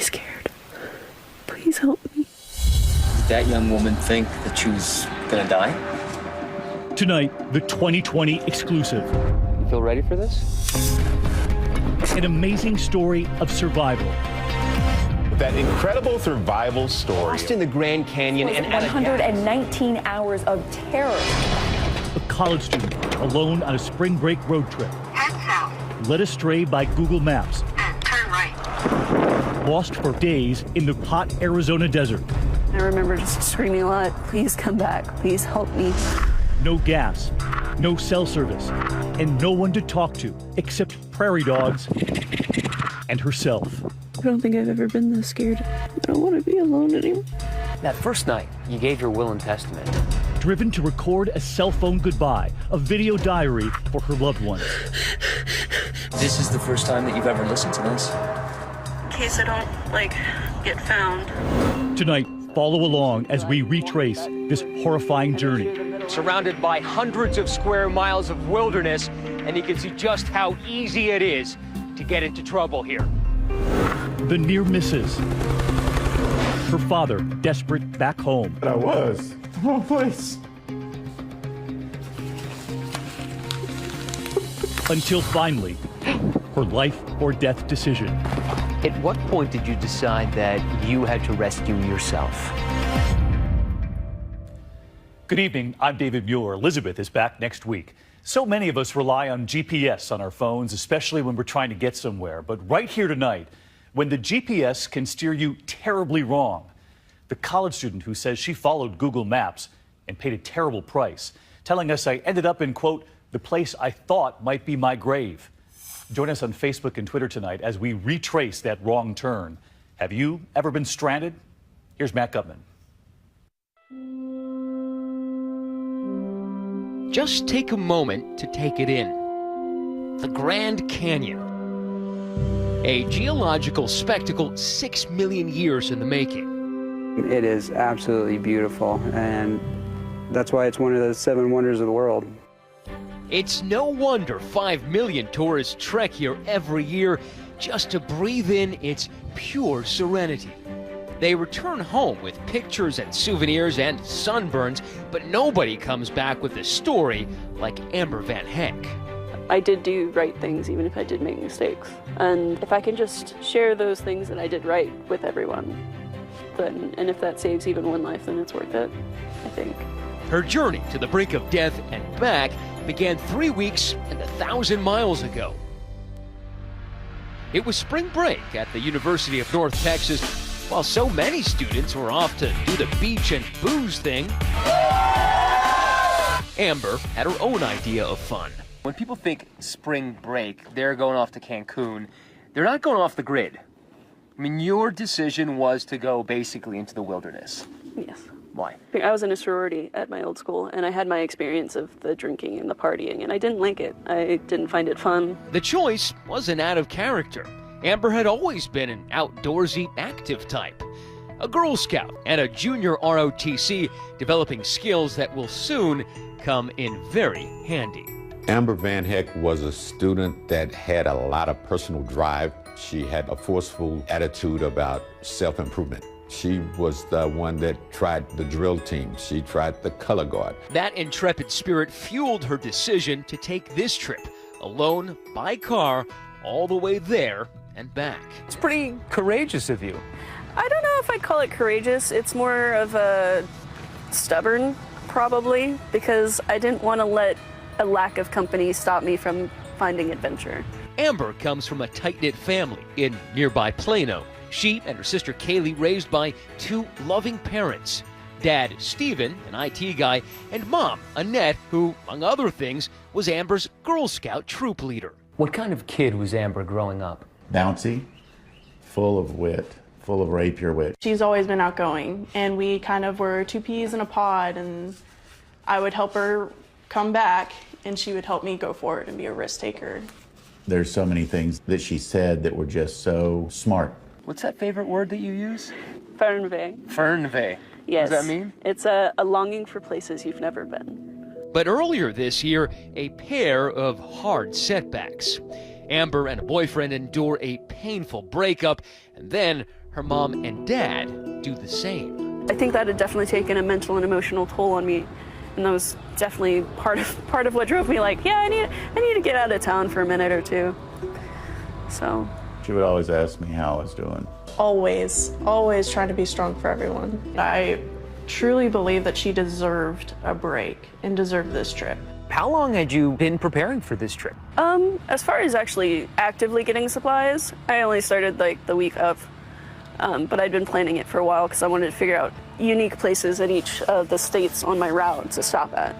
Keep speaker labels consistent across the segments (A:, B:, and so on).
A: scared. Please help me.
B: Did that young woman think that she was gonna die?
C: Tonight, the 2020 exclusive.
B: You feel ready for this?
C: An amazing story of survival.
D: That incredible survival story.
E: Lost in the Grand Canyon and
F: 119 hours of terror.
C: A college student alone on a spring break road trip.
G: Head south.
C: Led astray by Google Maps.
G: And turn right.
C: Lost for days in the hot Arizona desert.
A: I remember just screaming a lot, please come back, please help me.
C: No gas, no cell service, and no one to talk to except prairie dogs and herself.
A: I don't think I've ever been this scared. I don't want to be alone anymore.
E: that first night, you gave your will and testament.
C: Driven to record a cell phone goodbye, a video diary for her loved ones.
B: This is the first time that you've ever listened to this?
A: In case I don't, get found.
C: Tonight, follow along as we retrace this horrifying journey.
E: Surrounded by hundreds of square miles of wilderness, and you can see just how easy it is to get into trouble here.
C: The near misses. Her father, desperate, back home.
D: I was. Wrong place.
C: Until finally, her life or death decision.
E: At what point did you decide that you had to rescue yourself?
C: Good evening, I'm David Muir. Elizabeth is back next week. So many of us rely on GPS on our phones, especially when we're trying to get somewhere. But right here tonight, when the GPS can steer you terribly wrong, the college student who says she followed Google Maps and paid a terrible price, telling us I ended up in, quote, the place I thought might be my grave. Join us on Facebook and Twitter tonight as we retrace that wrong turn. Have you ever been stranded? Here's Matt Gutman.
E: Just take a moment to take it in. The Grand Canyon. A geological spectacle 6 million years in the making.
H: It is absolutely beautiful, and that's why it's one of the 7 wonders of the world.
E: It's no wonder 5 million tourists trek here every year just to breathe in its pure serenity. They return home with pictures and souvenirs and sunburns, but nobody comes back with a story like Amber Van Heck.
A: I did do right things even if I did make mistakes. And if I can just share those things that I did right with everyone, then, and if that saves even one life, then it's worth it, I think.
E: Her journey to the brink of death and back began 3 weeks and 1,000 miles ago. It was spring break at the University of North Texas. While so many students were off to do the beach and booze thing, Amber had her own idea of fun. When people think spring break, they're going off to Cancun. They're not going off the grid. I mean, your decision was to go basically into the wilderness.
A: Yes.
E: Why?
A: I was in a sorority at my old school, and I had my experience of the drinking and the partying, and I didn't like it. I didn't find it fun.
E: The choice wasn't out of character. Amber had always been an outdoorsy, active type. A Girl Scout and a junior ROTC, developing skills that will soon come in very handy.
I: Amber Van Heck was a student that had a lot of personal drive. She had a forceful attitude about self-improvement. She was the one that tried the drill team. She tried the color guard.
E: That intrepid spirit fueled her decision to take this trip, alone, by car, all the way there and back. It's pretty courageous of you.
A: I don't know if I'd call it courageous. It's more of a stubborn, probably, because I didn't want to let a lack of company stop me from finding adventure.
E: Amber comes from a tight-knit family in nearby Plano. She and her sister Kaylee raised by 2 loving parents. Dad, Steven, an IT guy, and Mom, Annette, who, among other things, was Amber's Girl Scout troop leader. What kind of kid was Amber growing up?
D: Bouncy, full of wit, full of rapier wit.
J: She's always been outgoing, and we kind of were 2 peas in a pod, and I would help her come back, and she would help me go forward and be a risk taker.
D: There's so many things that she said that were just so smart.
E: What's that favorite word that you use?
A: Fernweh.
E: Fernweh.
A: Yes.
E: What does that mean?
A: It's a longing for places you've never been.
E: But earlier this year, a pair of hard setbacks. Amber and a boyfriend endure a painful breakup, and then her mom and dad do the same.
A: I think that had definitely taken a mental and emotional toll on me, and that was definitely part of what drove me like, yeah, I need to get out of town for a minute or two. So
D: She would always ask me how I was doing.
J: Always trying to be strong for everyone. I truly believe that she deserved a break and deserved this trip.
K: How long had you been preparing for this trip?
A: As far as actually actively getting supplies, I only started like the week of. But I'd been planning it for a while because I wanted to figure out unique places in each of the states on my route to stop at.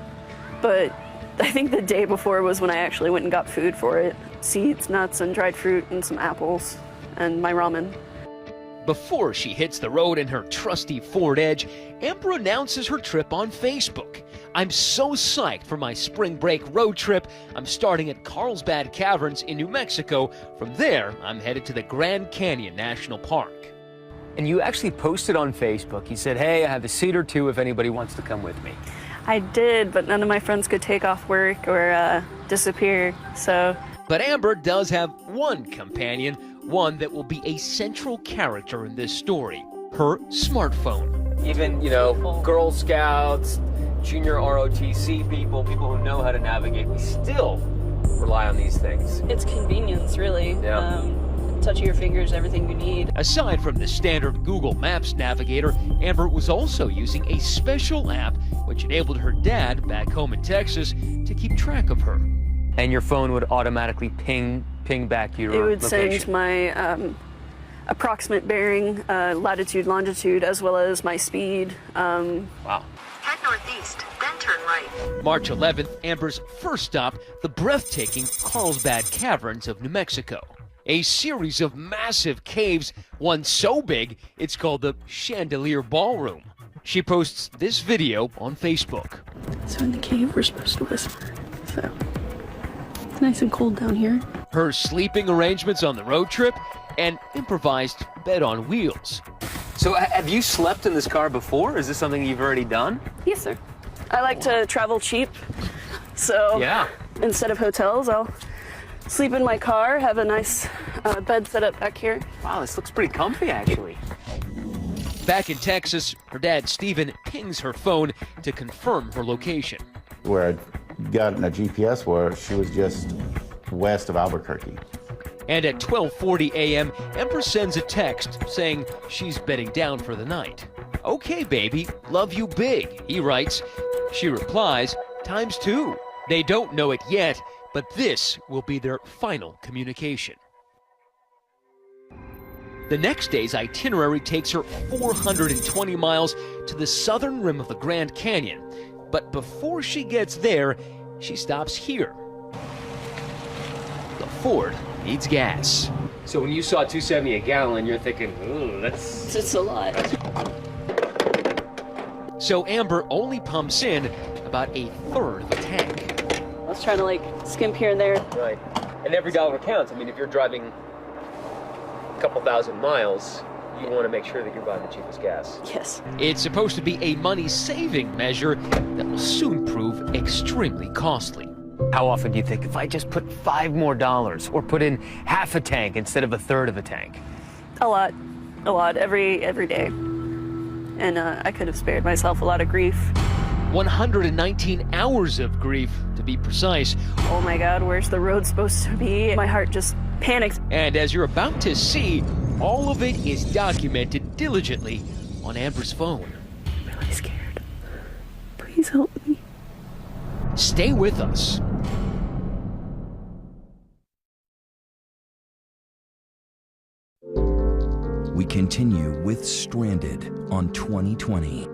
A: But I think the day before was when I actually went and got food for it. Seeds, nuts, and dried fruit, and some apples, and my ramen.
E: Before she hits the road in her trusty Ford Edge, Amber announces her trip on Facebook. I'm so psyched for my spring break road trip. I'm starting at Carlsbad Caverns in New Mexico. From there, I'm headed to the Grand Canyon National Park.
K: And you actually posted on Facebook. You said, hey, I have a seat or two if anybody wants to come with me.
A: I did, but none of my friends could take off work or disappear, so.
E: But Amber does have one companion, one that will be a central character in this story, her smartphone.
K: Even, Girl Scouts, junior ROTC people who know how to navigate, we still rely on these things.
A: It's convenience, really.
K: Yeah.
A: Touch of your fingers, everything you need.
E: Aside from the standard Google Maps navigator, Amber was also using a special app which enabled her dad, back home in Texas, to keep track of her.
K: And your phone would automatically ping back your
A: location. It would
K: location.
A: send my approximate bearing, latitude, longitude, as well as my speed.
K: Wow.
G: Head northeast, then turn right.
E: March 11th, Amber's first stop, the breathtaking Carlsbad Caverns of New Mexico. A series of massive caves, one so big, it's called the Chandelier Ballroom. She posts this video on Facebook.
A: So in the cave, we're supposed to whisper. So it's nice and cold down here.
E: Her sleeping arrangements on the road trip, an improvised bed on wheels.
K: So have you slept in this car before? Is this something you've already done?
A: Yes, sir. I like to travel cheap. So
K: yeah.
A: Instead of hotels, I'll sleep in my car, have a nice bed set up back here.
K: Wow, this looks pretty comfy, actually.
E: Back in Texas, her dad, Steven, pings her phone to confirm her location.
D: Where I'd gotten a GPS where she was just west of Albuquerque.
E: And at 12:40 a.m., Ember sends a text saying she's bedding down for the night. Okay, baby, love you big, he writes. She replies, ×2. They don't know it yet, but this will be their final communication. The next day's itinerary takes her 420 miles to the southern rim of the Grand Canyon. But before she gets there, she stops here. The Ford needs gas.
K: So when you saw $2.70 a gallon, you're thinking, ooh, that's
A: a lot.
E: So Amber only pumps in about a third of a tank.
A: I was trying to like skimp here and there.
K: Right. And every dollar counts. I mean, if you're driving a couple thousand miles, you want to make sure that you're buying the cheapest gas.
A: Yes.
E: It's supposed to be a money-saving measure that will soon prove extremely costly.
K: How often do you think, if I just put $5 more or put in half a tank instead of a third of a tank?
A: A lot, every day. And I could have spared myself a lot of grief.
E: 119 hours of grief, to be precise.
A: Oh my God, where's the road supposed to be? My heart just panicked.
E: And as you're about to see, all of it is documented diligently on Amber's phone.
A: I'm really scared. Please help me.
E: Stay with us.
L: We continue with Stranded on 2020.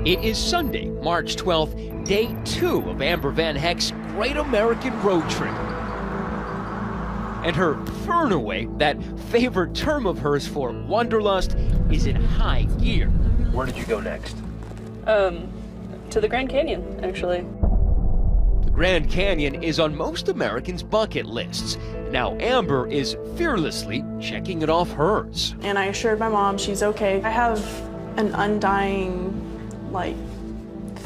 E: It is Sunday, March 12th, day 2 of Amber Van Heck's Great American Road Trip. And her furnaway, that favorite term of hers for wanderlust, is in high gear.
K: Where did you go next?
A: To the Grand Canyon, actually.
E: The Grand Canyon is on most Americans' bucket lists. Now Amber is fearlessly checking it off hers.
J: And I assured my mom she's okay. I have an undying,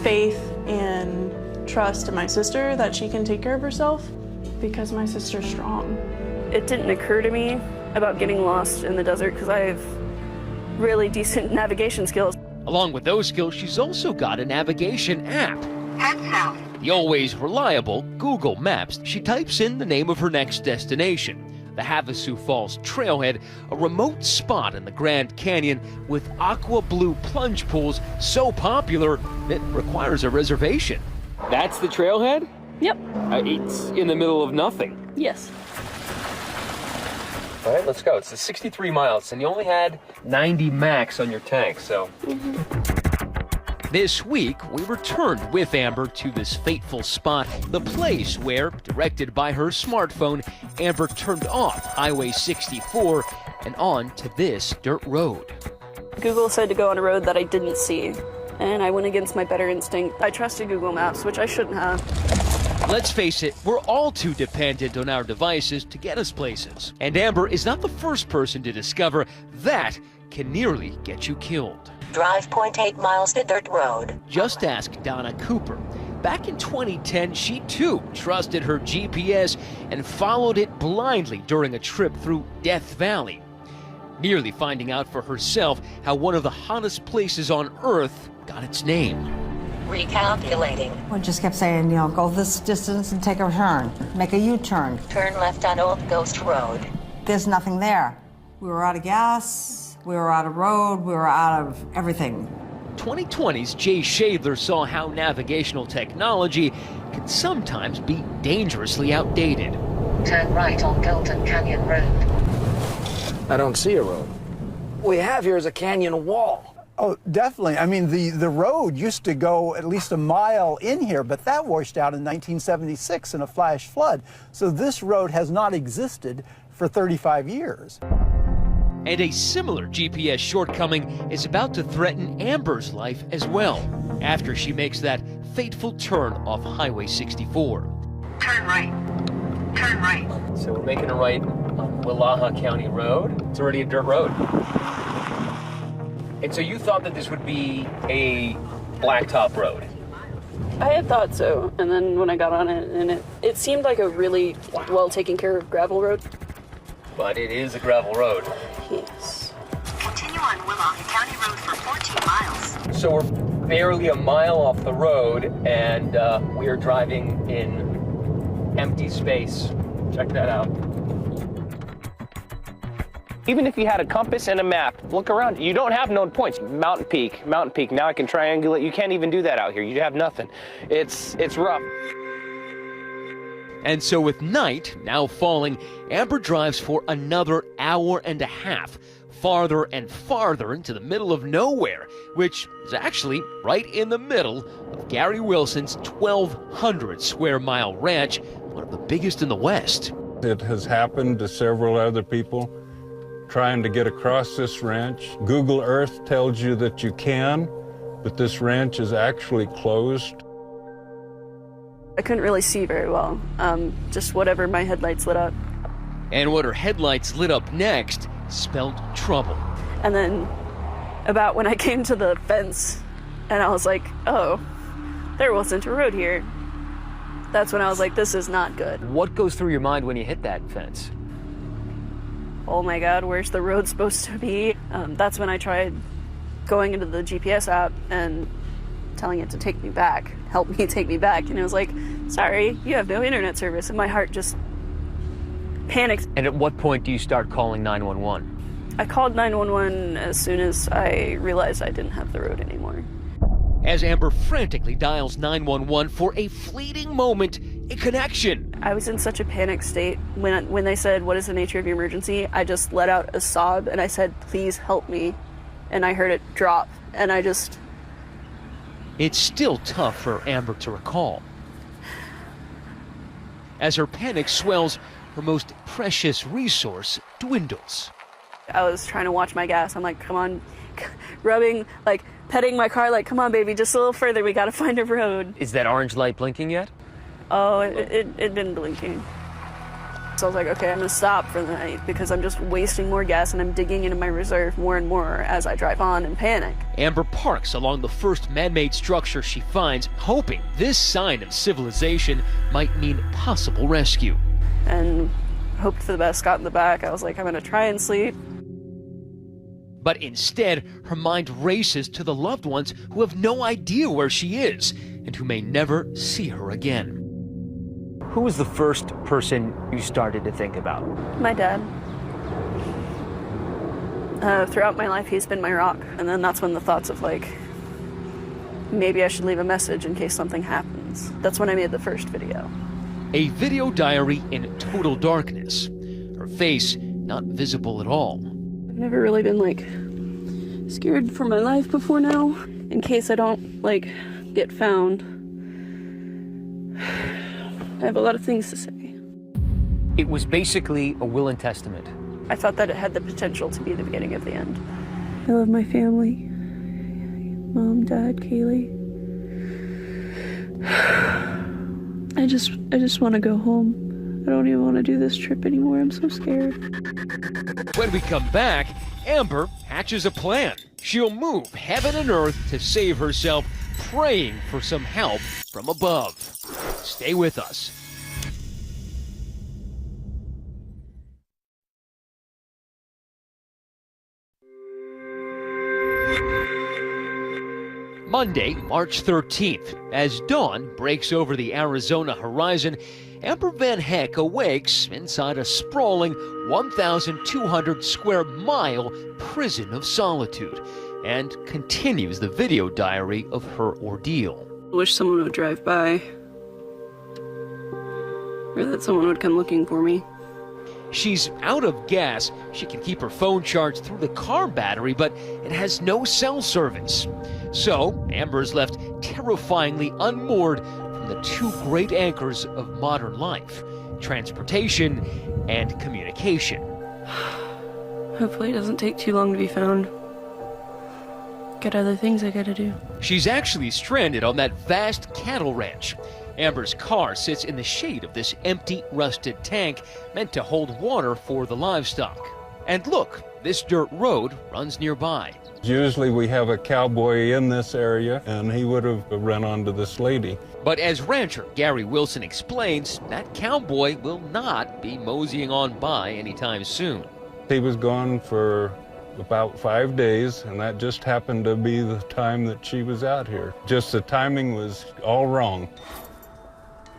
J: faith and trust in my sister that she can take care of herself. Because my sister's strong.
A: It didn't occur to me about getting lost in the desert because I have really decent navigation skills.
E: Along with those skills, she's also got a navigation app.
G: Head south.
E: The always reliable Google Maps. She types in the name of her next destination, the Havasu Falls Trailhead, a remote spot in the Grand Canyon with aqua blue plunge pools so popular it requires a reservation.
K: That's the trailhead?
A: Yep.
K: It's in the middle of nothing.
A: Yes.
K: All right, let's go. It's 63 miles, and you only had 90 max on your tank, so.
E: This week, we returned with Amber to this fateful spot, the place where, directed by her smartphone, Amber turned off Highway 64 and on to this dirt road.
A: Google said to go on a road that I didn't see, and I went against my better instinct. I trusted Google Maps, which I shouldn't have.
E: Let's face it, we're all too dependent on our devices to get us places. And Amber is not the first person to discover that can nearly get you killed.
G: Drive 0.8 miles to dirt road.
E: Just ask Donna Cooper. Back in 2010, she too trusted her GPS and followed it blindly during a trip through Death Valley, nearly finding out for herself how one of the hottest places on Earth got its name.
G: Recalculating.
M: We just kept saying, you know, go this distance and take a turn, make a U-turn.
G: Turn left on Old Ghost Road.
M: There's nothing there. We were out of gas, we were out of road, we were out of everything.
E: 2020's Jay Shadler saw how navigational technology can sometimes be dangerously outdated.
G: Turn right on Golden Canyon Road.
N: I don't see a road. What we have here is a canyon wall.
O: Oh, definitely. I mean, the road used to go at least a mile in here, but that washed out in 1976 in a flash flood. So this road has not existed for 35 years.
E: And a similar GPS shortcoming is about to threaten Amber's life as well, after she makes that fateful turn off Highway 64.
G: Turn right. Turn right.
K: So we're making a right on Willaha County Road. It's already a dirt road. And so you thought that this would be a blacktop road?
A: I had thought so, and then when I got on it, and it seemed like a really well taken care of gravel road.
K: But it is a gravel road.
A: Yes.
G: Continue on Willaha County Road for 14 miles.
K: So we're barely a mile off the road, and we are driving in empty space. Check that out. Even if you had a compass and a map, look around. You don't have known points. Mountain Peak. Now I can triangulate. You can't even do that out here. You have nothing. It's rough.
E: And so with night now falling, Amber drives for another hour and a half, farther and farther into the middle of nowhere, which is actually right in the middle of Gary Wilson's 1,200 square mile ranch, one of the biggest in the West.
P: It has happened to several other people trying to get across this ranch. Google Earth tells you that you can, but this ranch is actually closed.
A: I couldn't really see very well, just whatever my headlights lit up.
E: And what her headlights lit up next spelled trouble.
A: And then about when I came to the fence and I was like, oh, there wasn't a road here. That's when I was like, this is not good.
K: What goes through your mind when you hit that fence?
A: Oh my God, where's the road supposed to be? That's when I tried going into the GPS app and telling it to take me back, help me take me back. And it was like, sorry, you have no internet service. And my heart just panicked.
K: And at what point do you start calling 911?
A: I called 911 as soon as I realized I didn't have the road anymore.
E: As Amber frantically dials 911 for a fleeting moment, a connection.
A: I was in such a panic state. When they said, what is the nature of your emergency? I just let out a sob and I said, please help me. And I heard it drop and I just...
E: It's still tough for Amber to recall. As her panic swells, her most precious resource dwindles.
A: I was trying to watch my gas. I'm like, come on, rubbing, like petting my car, like, come on, baby, just a little further. We got to find a road.
K: Is that orange light blinking yet?
A: Oh, it been blinking. So I was like, okay, I'm going to stop for the night because I'm just wasting more gas and I'm digging into my reserve more and more as I drive on and panic.
E: Amber parks along the first man-made structure she finds, hoping this sign of civilization might mean possible rescue.
A: and hoped for the best, got in the back. I was like, I'm gonna try and sleep.
E: But instead, her mind races to the loved ones who have no idea where she is and who may never see her again.
Q: Who was the first person you started to think about?
A: My dad. Throughout my life, he's been my rock. And then that's when the thoughts of like, maybe I should leave a message in case something happens. That's when I made the first video.
E: A video diary in total darkness. Her face not visible at all.
A: I've never really been like scared for my life before now. In case I don't like get found. I have a lot of things to say.
Q: It was basically a will and testament.
A: I thought that it had the potential to be the beginning of the end. I love my family. Mom, Dad, Kaylee. I just want to go home. I don't even want to do this trip anymore. I'm so scared.
E: When we come back, Amber hatches a plan. She'll move heaven and earth to save herself, praying for some help from above. Stay with us. Monday, March 13th. As dawn breaks over the Arizona horizon, Amber Van Heck awakes inside a sprawling 1,200 square mile prison of solitude and continues the video diary of her ordeal.
A: I wish someone would drive by, or that someone would come looking for me.
E: She's out of gas. She can keep her phone charged through the car battery, but it has no cell service. So, Amber is left terrifyingly unmoored from the two great anchors of modern life, transportation and communication.
A: Hopefully it doesn't take too long to be found. Got other things I gotta do.
E: She's actually stranded on that vast cattle ranch. Amber's car sits in the shade of this empty, rusted tank meant to hold water for the livestock. And look, this dirt road runs nearby.
P: Usually we have a cowboy in this area, and he would have run onto this lady.
E: But as rancher Gary Wilson explains, that cowboy will not be moseying on by anytime soon.
P: He was gone for about 5 days, and that just happened to be the time that she was out here. Just the timing was all wrong.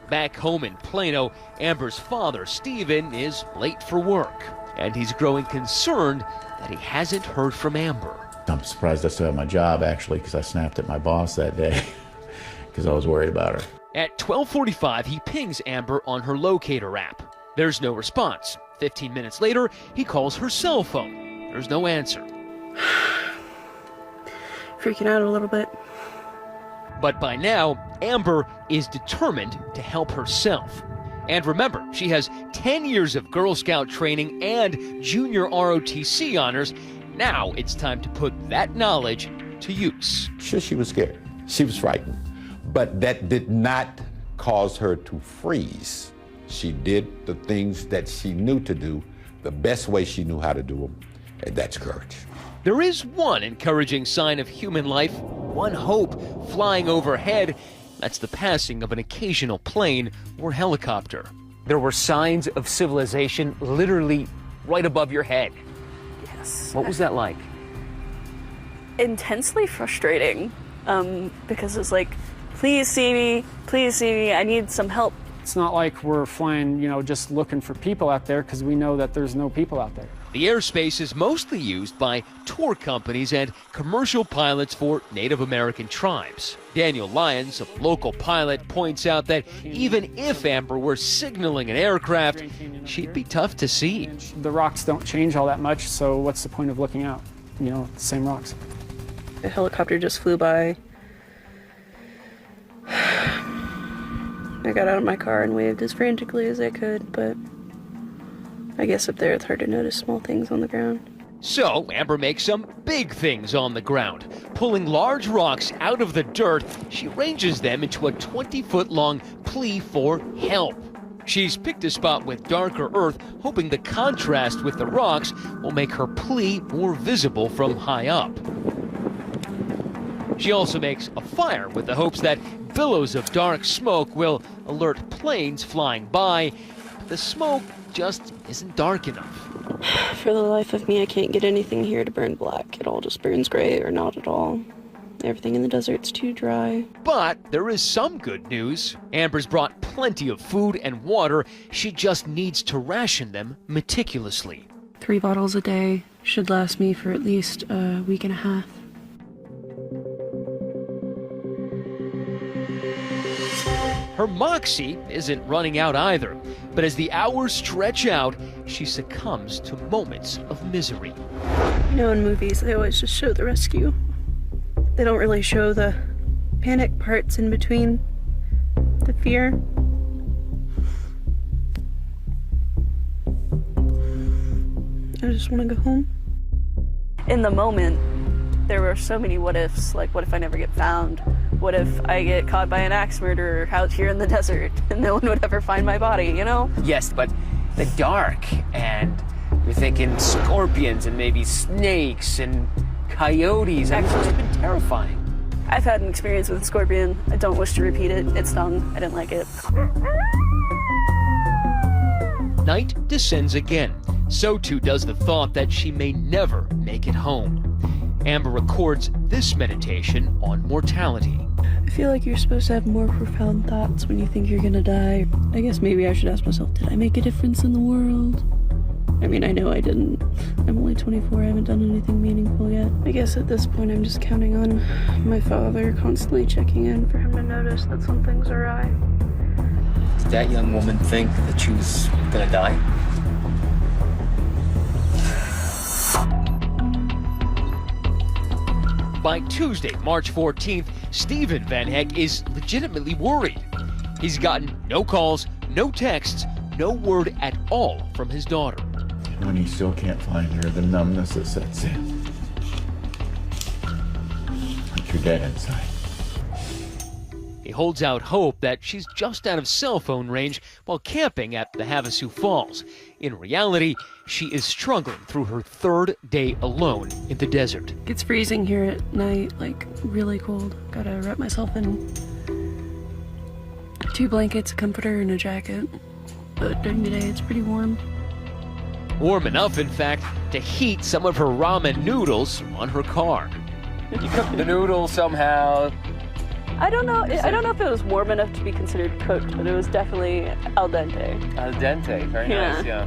E: Back home in Plano, Amber's father, Stephen, is late for work, and he's growing concerned that he hasn't heard from Amber.
D: I'm surprised I still have my job, actually, because I snapped at my boss that day because I was worried about her.
E: At 12:45, he pings Amber on her locator app. There's no response. 15 minutes later, he calls her cell phone. There's no answer.
A: Freaking out a little bit.
E: But by now, Amber is determined to help herself. And remember, she has 10 years of Girl Scout training and junior ROTC honors. Now it's time to put that knowledge to use.
I: Sure, she was scared. She was frightened. But that did not cause her to freeze. She did the things that she knew to do, the best way she knew how to do them, and that's courage.
E: There is one encouraging sign of human life, one hope flying overhead. That's the passing of an occasional plane or helicopter.
Q: There were signs of civilization literally right above your head.
A: Yes.
Q: What was that like?
A: Intensely frustrating, because it's like, please see me, I need some help.
R: It's not like we're flying, just looking for people out there, because we know that there's no people out there.
E: The airspace is mostly used by tour companies and commercial pilots for Native American tribes. Daniel Lyons, a local pilot, points out that even if Amber were signaling an aircraft, she'd be tough to see.
R: The rocks don't change all that much, so what's the point of looking out? The same rocks.
A: A helicopter just flew by. I got out of my car and waved as frantically as I could, but I guess up there it's hard to notice small things on the ground.
E: So Amber makes some big things on the ground. Pulling large rocks out of the dirt, she arranges them into a 20-foot-long plea for help. She's picked a spot with darker earth, hoping the contrast with the rocks will make her plea more visible from high up. She also makes a fire with the hopes that billows of dark smoke will alert planes flying by. the smoke just isn't dark enough.
A: For the life of me, I can't get anything here to burn black. It all just burns gray or not at all. Everything in the desert's too dry.
E: But there is some good news. Amber's brought plenty of food and water. She just needs to ration them meticulously.
A: 3 bottles a day should last me for at least a week and a half.
E: Her moxie isn't running out either, but as the hours stretch out, she succumbs to moments of misery.
A: You know, in movies, they always just show the rescue. They don't really show the panic parts in between, the fear. I just want to go home. In the moment, there were so many what ifs, like what if I never get found? What if I get caught by an axe murderer out here in the desert and no one would ever find my body, you know?
Q: Yes, but the dark, and you're thinking scorpions and maybe snakes and coyotes. It's just been terrifying.
A: I've had an experience with a scorpion. I don't wish to repeat it. It stung. I didn't like it.
E: Night descends again. So too does the thought that she may never make it home. Amber records this meditation on mortality.
A: I feel like you're supposed to have more profound thoughts when you think you're gonna die. I guess maybe I should ask myself, did I make a difference in the world? I mean, I know I didn't. I'm only 24, I haven't done anything meaningful yet. I guess at this point I'm just counting on my father constantly checking in for him to notice that something's awry.
B: Did that young woman think that she was gonna die?
E: By Tuesday, March 14th, Stephen Van Heck is legitimately worried. He's gotten no calls, no texts, no word at all from his daughter.
D: When you still can't find her, the numbness that sets in. Like you're dead inside.
E: He holds out hope that she's just out of cell phone range while camping at the Havasu Falls. In reality, she is struggling through her 3rd day alone in the desert.
A: It's freezing here at night, like really cold. Gotta wrap myself in 2 blankets, a comforter, and a jacket. But during the day, it's pretty warm.
E: Warm enough, in fact, to heat some of her ramen noodles on her car.
Q: You cooked the noodles somehow.
A: I don't know if it was warm enough to be considered cooked, but it was definitely al dente.
Q: Al dente, very nice, yeah.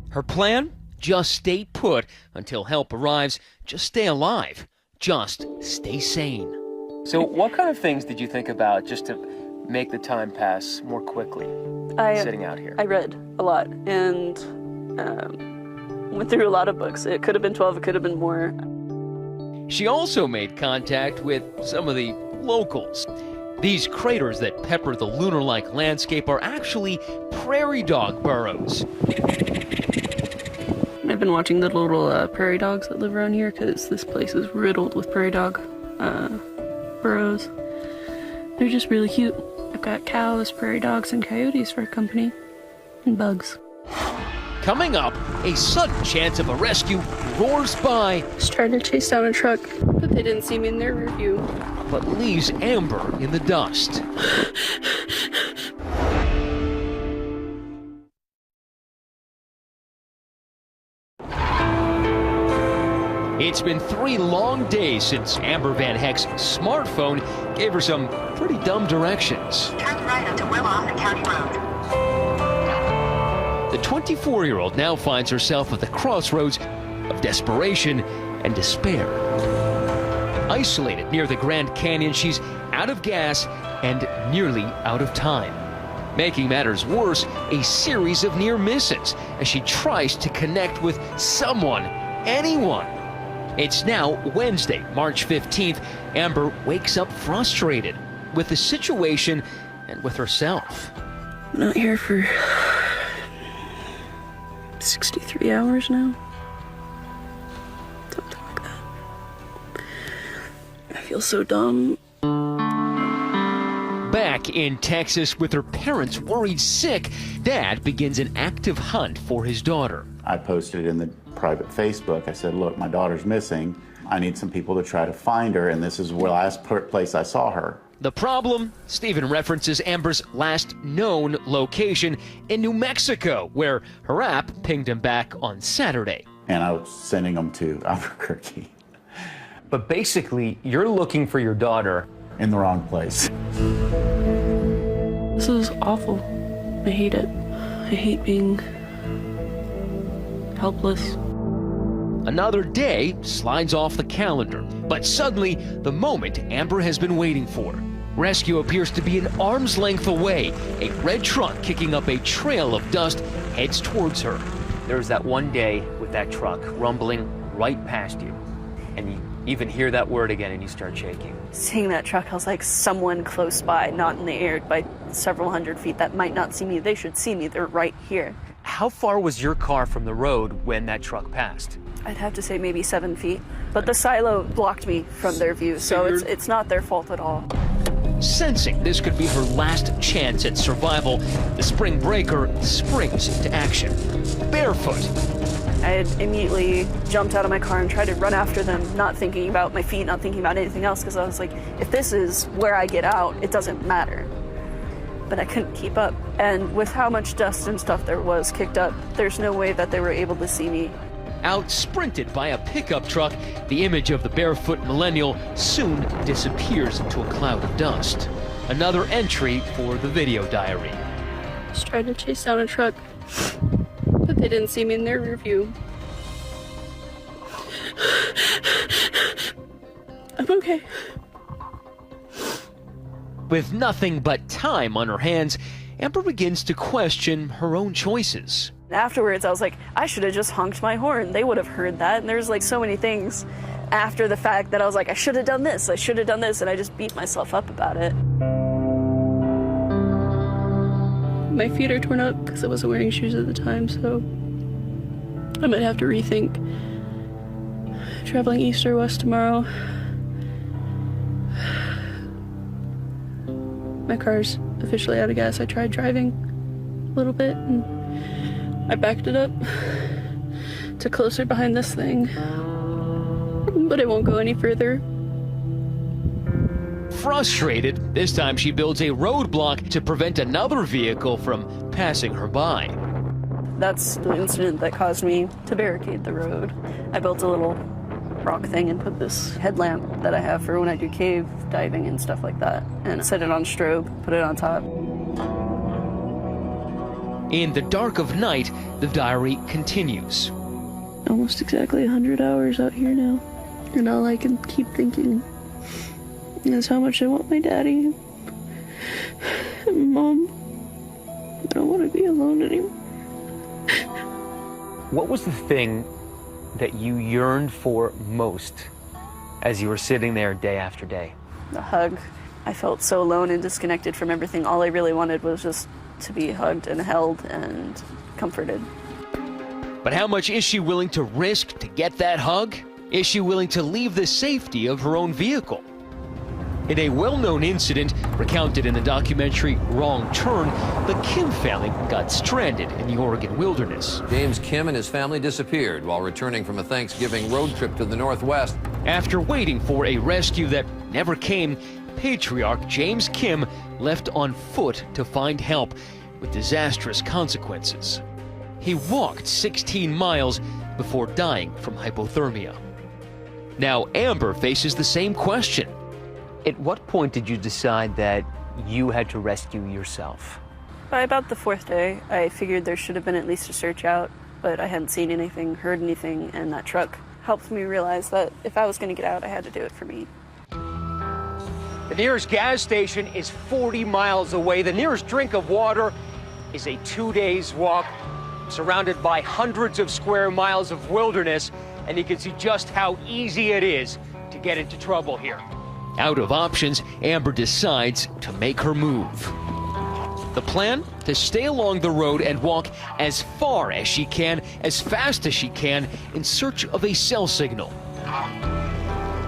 E: Her plan? Just stay put until help arrives. Just stay alive. Just stay sane.
Q: So what kind of things did you think about just to make the time pass more quickly sitting out here?
A: I read a lot and went through a lot of books. It could have been 12, it could have been more.
E: She also made contact with some of the locals. These craters that pepper the lunar-like landscape are actually prairie dog burrows.
A: I've been watching the little prairie dogs that live around here because this place is riddled with prairie dog burrows. They're just really cute. I've got cows, prairie dogs, and coyotes for company. And bugs.
E: Coming up, a sudden chance of a rescue roars by.
A: Just trying to chase down a truck, but they didn't see me in their rear view.
E: But leaves Amber in the dust. It's been 3 long days since Amber Van Heck's smartphone gave her some pretty dumb directions.
G: Turn right onto Willow County Road.
E: The 24-year-old now finds herself at the crossroads of desperation and despair. Isolated near the Grand Canyon, she's out of gas and nearly out of time. Making matters worse, a series of near misses as she tries to connect with someone, anyone. It's now Wednesday, March 15th. Amber wakes up frustrated with the situation and with herself.
A: I'm not here for 63 hours now. Something like that. I feel so dumb.
E: Back in Texas with her parents worried sick, Dad begins an active hunt for his daughter.
D: I posted in the private Facebook. I said, look, my daughter's missing. I need some people to try to find her, and this is the last place I saw her.
E: The problem? Stephen references Amber's last known location in New Mexico, where her app pinged him back on Saturday.
D: And I was sending them to Albuquerque.
Q: But basically, you're looking for your daughter.
D: In the wrong place.
A: This is awful. I hate it. I hate being helpless.
E: Another day slides off the calendar, but suddenly, the moment Amber has been waiting for. Rescue appears to be an arm's length away. A red truck kicking up a trail of dust heads towards her.
Q: There was that one day with that truck rumbling right past you, and you even hear that word again and you start shaking.
A: Seeing that truck, I was like, someone close by, not in the air by several hundred feet that might not see me. They should see me. They're right here.
Q: How far was your car from the road when that truck passed?
A: I'd have to say maybe 7 feet. But the silo blocked me from their view, so it's not their fault at all.
E: Sensing this could be her last chance at survival, the spring breaker springs into action. Barefoot.
A: I had immediately jumped out of my car and tried to run after them, not thinking about my feet, not thinking about anything else, because I was like, if this is where I get out, it doesn't matter. But I couldn't keep up. And with how much dust and stuff there was kicked up, there's no way that they were able to see me.
E: Out-sprinted by a pickup truck, the image of the barefoot millennial soon disappears into a cloud of dust. Another entry for the video diary.
A: Just tried to chase down a truck, but they didn't see me in their rear view. I'm okay.
E: With nothing but time on her hands, Amber begins to question her own choices.
A: Afterwards, I was like, I should have just honked my horn. They would have heard that. And there's like so many things after the fact that I was like, I should have done this, I should have done this, and I just beat myself up about it. My feet are torn up because I wasn't wearing shoes at the time, so I might have to rethink traveling east or west tomorrow. My car's officially out of gas. I tried driving a little bit and I backed it up to closer behind this thing, but it won't go any further.
E: Frustrated, this time she builds a roadblock to prevent another vehicle from passing her by.
A: That's the incident that caused me to barricade the road. I built a little rock thing and put this headlamp that I have for when I do cave diving and stuff like that, and set it on strobe, put it on top.
E: In the dark of night, the diary continues.
A: Almost exactly 100 hours out here now, and all I can keep thinking is how much I want my daddy and Mom. I don't want to be alone anymore.
Q: What was the thing that you yearned for most as you were sitting there day after day?
A: The hug. I felt so alone and disconnected from everything. All I really wanted was just to be hugged and held and comforted.
E: But how much is she willing to risk to get that hug? Is she willing to leave the safety of her own vehicle? In a well-known incident recounted in the documentary Wrong Turn, the Kim family got stranded in the Oregon wilderness.
S: James Kim and his family disappeared while returning from a Thanksgiving road trip to the Northwest.
E: After waiting for a rescue that never came, patriarch James Kim left on foot to find help, with disastrous consequences. He walked 16 miles before dying from hypothermia. Now Amber faces the same question.
Q: At what point did you decide that you had to rescue yourself?
A: By about the 4th day, I figured there should have been at least a search out, but I hadn't seen anything, heard anything, and that truck helped me realize that if I was going to get out, I had to do it for me.
T: The nearest gas station is 40 miles away. The nearest drink of water is a 2 days walk, surrounded by hundreds of square miles of wilderness, and you can see just how easy it is to get into trouble here.
E: Out of options, Amber decides to make her move. The plan? To stay along the road and walk as far as she can, as fast as she can, in search of a cell signal.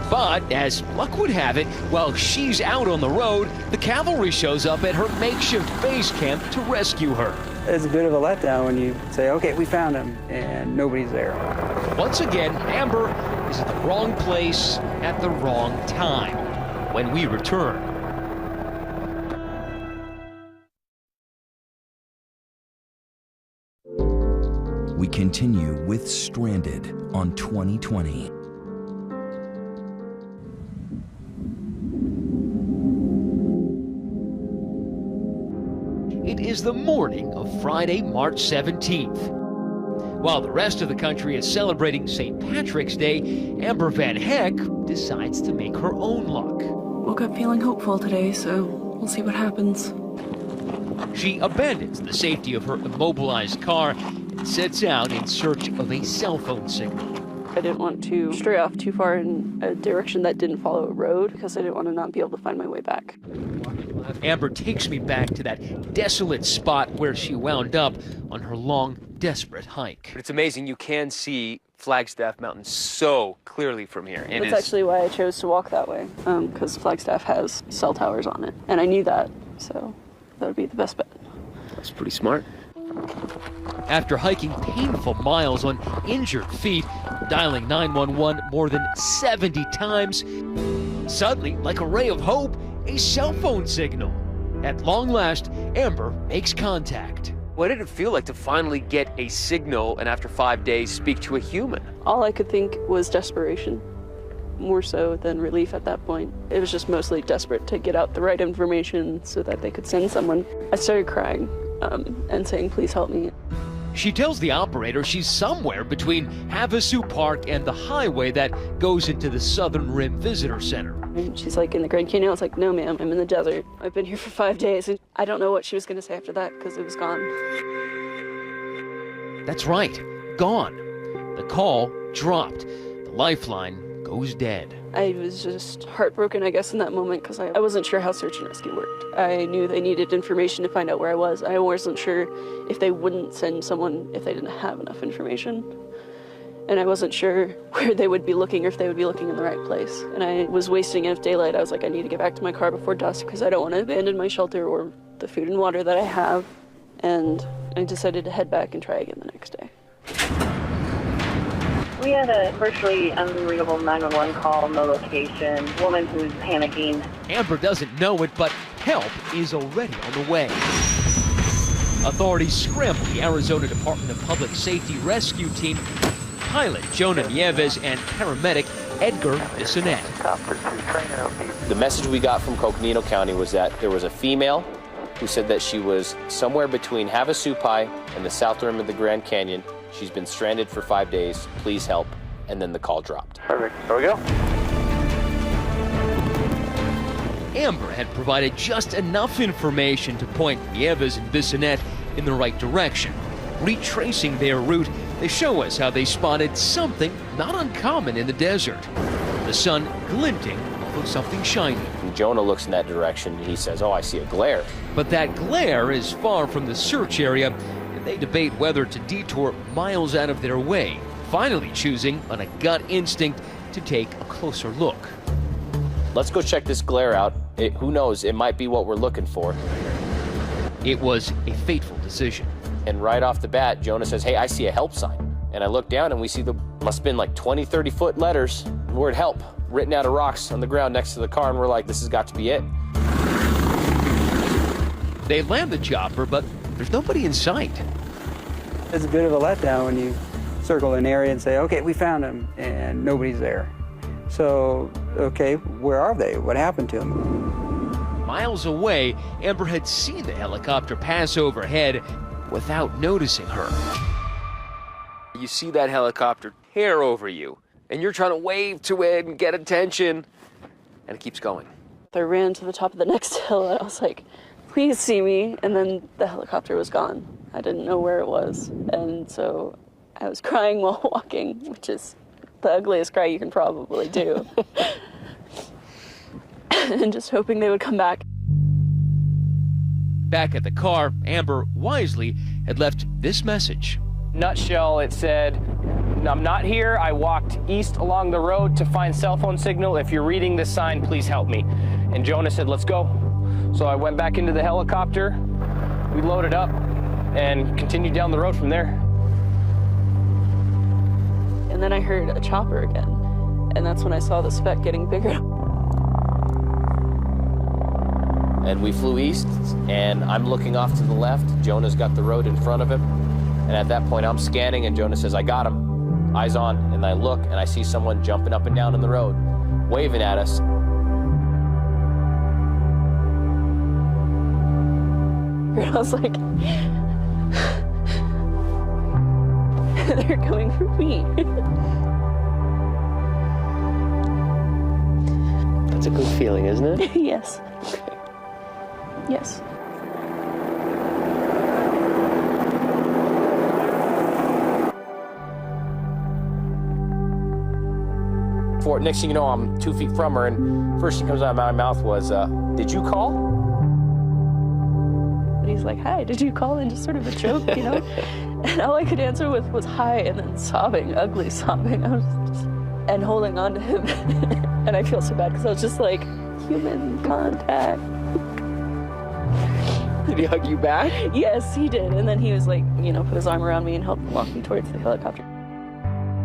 E: But, as luck would have it, while she's out on the road, the cavalry shows up at her makeshift base camp to rescue her.
H: It's a bit of a letdown when you say, okay, we found him, and nobody's there.
E: Once again, Amber is at the wrong place at the wrong time. When we return.
L: we continue with Stranded on 2020.
E: It is the morning of Friday, March 17th. While the rest of the country is celebrating St. Patrick's Day, Amber Van Heck decides to make her own luck.
A: Woke up feeling hopeful today, so we'll see what happens.
E: She abandons the safety of her immobilized car and sets out in search of a cell phone signal.
A: I didn't want to stray off too far in a direction that didn't follow a road because I didn't want to not be able to find my way back.
E: Amber takes me back to that desolate spot where she wound up on her long, desperate hike.
Q: It's amazing. You can see Flagstaff Mountain so clearly from here.
A: That's actually why I chose to walk that way, because Flagstaff has cell towers on it, and I knew that, so that would be the best bet.
Q: That's pretty smart.
E: After hiking painful miles on injured feet, dialing 911 more than 70 times, suddenly, like a ray of hope, a cell phone signal. At long last, Amber makes contact.
Q: What did it feel like to finally get a signal and after 5 days speak to a human?
A: All I could think was desperation, more so than relief at that point. It was just mostly desperate to get out the right information so that they could send someone. I started crying and saying, please help me.
E: She tells the operator she's somewhere between Havasu Park and the highway that goes into the Southern Rim Visitor Center.
A: And she's like, in the Grand Canyon? I was like, no, ma'am, I'm in the desert. I've been here for 5 days. And I don't know what she was going to say after that because it was gone.
E: That's right, gone. The call dropped. The lifeline goes dead.
A: I was just heartbroken, I guess, in that moment because I wasn't sure how search and rescue worked. I knew they needed information to find out where I was. I wasn't sure if they wouldn't send someone if they didn't have enough information. And I wasn't sure where they would be looking or if they would be looking in the right place. And I was wasting enough daylight. I was like, I need to get back to my car before dusk because I don't want to abandon my shelter or the food and water that I have. And I decided to head back and try again the next day.
G: We had a virtually unreadable 911 call, no location, woman who's panicking.
E: Amber doesn't know it, but help is already on the way. Authorities scramble the Arizona Department of Public Safety rescue team, pilot Jonah Nieves and paramedic Edgar Bissonette.
K: The message we got from Coconino County was that there was a female who said that she was somewhere between Havasupai and the south rim of the Grand Canyon. She's been stranded for 5 days. Please help. And then the call dropped. Perfect. There we go.
E: Amber had provided just enough information to point Nieves and Bissonette in the right direction. Retracing their route, they show us how they spotted something not uncommon in the desert. The sun glinting off of something shiny.
K: And Jonah looks in that direction and he says, oh, I see a glare.
E: But that glare is far from the search area. They debate whether to detour miles out of their way, finally choosing on a gut instinct to take a closer look.
K: Let's go check this glare out. Who knows, it might be what we're looking for.
E: It was a fateful decision.
K: And right off the bat, Jonah says, hey, I see a help sign. And I look down and we see must have been like 20, 30-foot letters, the word help, written out of rocks on the ground next to the car, and we're like, this has got to be it.
E: They land the chopper, but there's nobody in sight.
H: It's a bit of a letdown when you circle an area and say, okay, we found him, and nobody's there. So, okay, where are they? What happened to them?
E: Miles away, Amber had seen the helicopter pass overhead without noticing her.
Q: You see that helicopter tear over you, and you're trying to wave to it and get attention, and it keeps going.
A: I ran to the top of the next hill, and I was like, please see me, and then the helicopter was gone. I didn't know where it was, and so I was crying while walking, which is the ugliest cry you can probably do. And just hoping they would come back.
E: Back at the car, Amber wisely had left this message.
K: Nutshell, it said, I'm not here. I walked east along the road to find cell phone signal. If you're reading this sign, please help me. And Jonah said, let's go. So I went back into the helicopter, we loaded up, and continued down the road from there.
A: And then I heard a chopper again, and that's when I saw the speck getting bigger.
K: And we flew east, and I'm looking off to the left. Jonah's got the road in front of him, And at that point, I'm scanning, and Jonah says, I got him. Eyes on. And I look, and I see someone jumping up and down on the road, waving at us.
A: And I was like, they're coming for me.
Q: That's a good feeling, isn't it?
A: Yes. Yes.
K: Next thing you know, I'm 2 feet from her, and first thing comes out of my mouth was, did you call?
A: And he's like, hi, did you call? And just sort of a joke, you know? And all I could answer with was hi, and then sobbing, ugly sobbing. I was just, and holding on to him. And I feel so bad because I was just like, human contact.
Q: Did he hug you back?
A: Yes, he did. And then he was like, you know, put his arm around me and helped walk me towards the helicopter.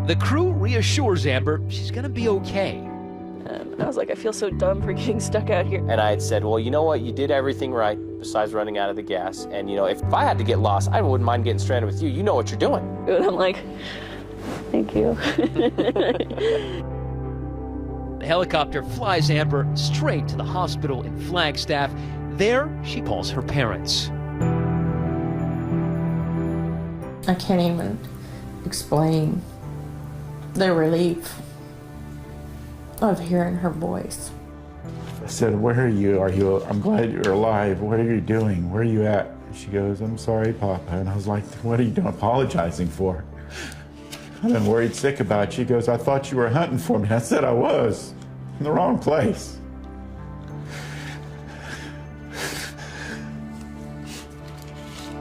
E: The crew reassures Amber she's gonna be okay.
A: And I was like, I feel so dumb for getting stuck out here.
K: And I had said, well, you know what? You did everything right besides running out of the gas. And, you know, if I had to get lost, I wouldn't mind getting stranded with you. You know what you're doing.
A: And I'm like, thank you.
E: The helicopter flies Amber straight to the hospital in Flagstaff. There, she calls her parents.
U: I can't even explain the relief of hearing her voice.
D: I said, where are you? I'm glad you're alive. What are you doing? Where are you at? She goes, I'm sorry, Papa. And I was like, what are you doing apologizing for? I've been worried sick about you. She goes, I thought you were hunting for me. I said I was. In the wrong place.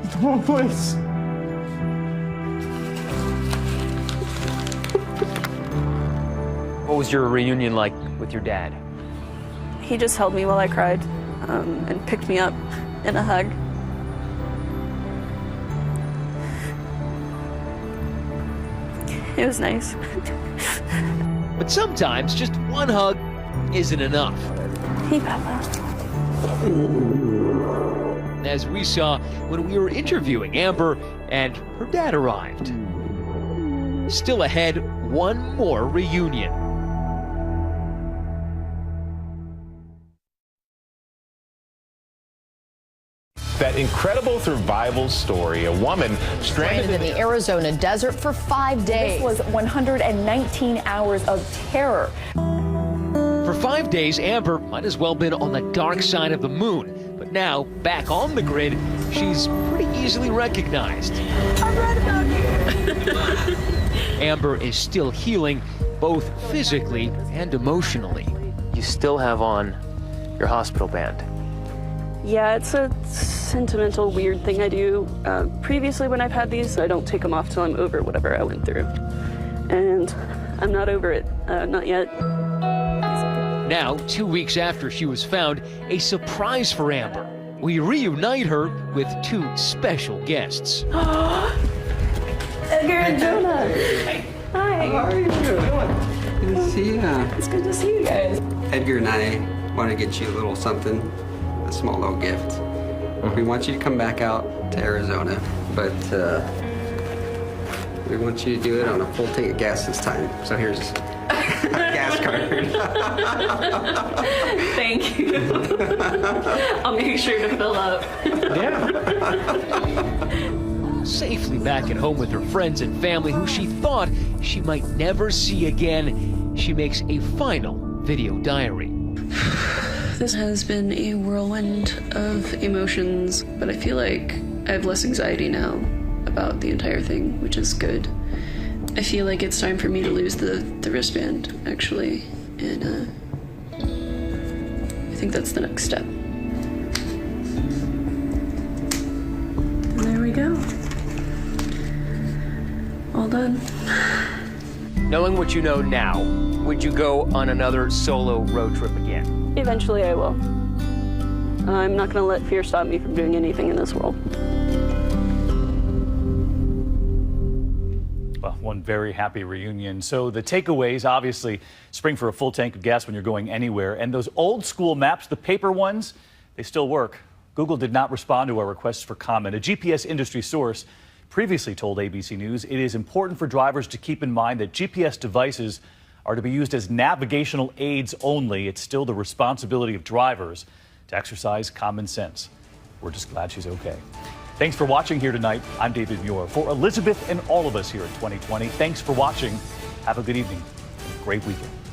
D: The wrong place.
Q: What was your reunion like with your dad?
A: He just held me while I cried and picked me up in a hug. It was nice.
E: But sometimes just one hug isn't enough.
A: Hey, Papa.
E: As we saw when we were interviewing Amber and her dad arrived. Still ahead, one more reunion.
V: That incredible survival story, a woman stranded
F: in the Arizona desert for 5 days. This was 119 hours of terror.
E: For 5 days, Amber might as well been on the dark side of the moon. But now, back on the grid, she's pretty easily recognized.
A: I'm right about here.
E: Amber is still healing, both physically and emotionally.
Q: You still have on your hospital band.
A: Yeah, it's a sentimental, weird thing I do. Previously, when I've had these, I don't take them off till I'm over whatever I went through. And I'm not over it, not yet.
E: Now, 2 weeks after she was found, a surprise for Amber. We reunite her with two special guests.
A: Edgar and Jonah. Hi.
W: How are you? Good to see you.
A: It's good to see you guys.
W: Edgar and I want to get you a little something, a small little gift. We want you to come back out to Arizona, but we want you to do it on a full tank of gas this time. So here's a gas card.
A: Thank you. I'll make sure to fill up.
E: Safely back at home with her friends and family who she thought she might never see again, she makes a final video diary.
A: This has been a whirlwind of emotions, but I feel like I have less anxiety now about the entire thing, which is good. I feel like it's time for me to lose the wristband, actually, and I think that's the next step. And there we go. All done.
Q: Knowing what you know now, would you go on another solo road trip again?
A: Eventually I will. I'm not going to let fear stop me from doing anything in this world.
C: Well, one very happy reunion. So the takeaways, obviously, spring for a full tank of gas when you're going anywhere. And those old school maps, the paper ones, they still work. Google did not respond to our requests for comment. A GPS industry source previously told ABC News it is important for drivers to keep in mind that GPS devices are to be used as navigational aids only. It's still the responsibility of drivers to exercise common sense. We're just glad she's okay. Thanks for watching here tonight. I'm David Muir. For Elizabeth and all of us here at 2020, thanks for watching. Have a good evening and a great weekend.